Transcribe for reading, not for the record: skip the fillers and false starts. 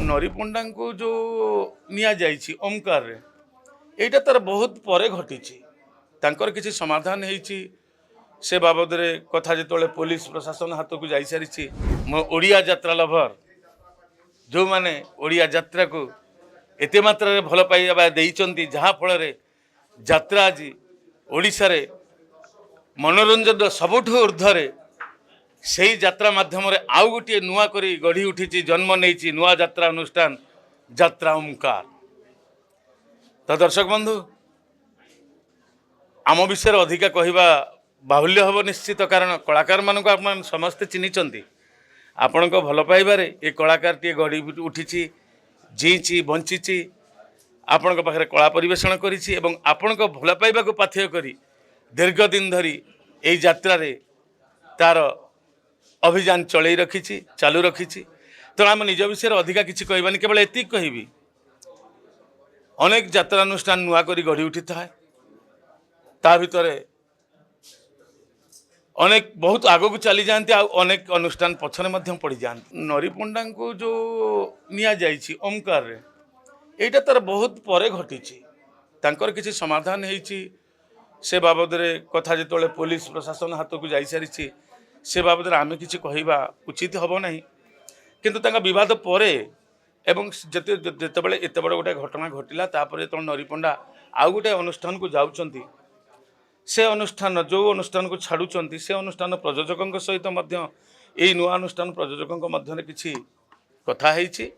नरीपंडा को जो निया जाइछि ओमकार रे एटा तार बहुत परे घटिछि तांकर किछि समाधान हेछि से बाबद रे कथा जेतोले पुलिस प्रशासन हाथ को जाई सारिछि मो ओडिया यात्रा लभर जो माने ओडिया यात्रा को एते मात्रा रे भल पाइबा देइचंती जहा फल रे यात्रा आज ओडिसा रे मनोरंजन सबुठ ऊर्ध्वरे से यात्रा माध्यम रे आउ गोटे नुआ करी गढ़ी उठी जन्म नहीं नुआ यात्रा अनुष्ठान यात्रा ओमकार। तो दर्शक बंधु आम विषय अधिका कहवा बाहुल्य हम निश्चित कारण कलाकार मान को आप समस्ते चिन्हिंट आपण को भल पाइबारे ये कलाकार टी गढ़ी उठी जीची बंची आपण पाखे कला परिवेषण करिछि एवं आपण को भल पाइबा को पाथ्य करी दीर्घ दिन धरी ये यात्रा रे तार अभियान चलई रखी चालू रखी तो आम निज विषय अधिका किसी कहबानी केवल एति कहबी अनेक यात्रा अनुष्ठान नुआ करी गढ़ी उठी था ता भितर अनेक बहुत आगो को चली जाती अनेक अनुष्ठान पछरे मध्य पड़ जाती नरीपंडा को जो निया जाइछि ओमकार रे एटा तार बहुत परे घटिछि तांकर किछि समाधान हेछि से बाबद रे कथा जेतोले पुलिस प्रशासन हाथ को जाई सारिछि से बाबद आम किसी कहवा उचित हम ना किंतु तांका विवाद परे एवं जिते एत बड़ गोटे घटना घटला तापर जो नरीपंडा आउ गोटे अनुष्ठान को जाउचंती से अनुष्ठान जो अनुष्ठान को छाड़ुचंती से अनुष्ठान प्रयोजकों सहित मध्य नुआ अनुष्ठान प्रयोजकों मध्य किसी कथा हेछि।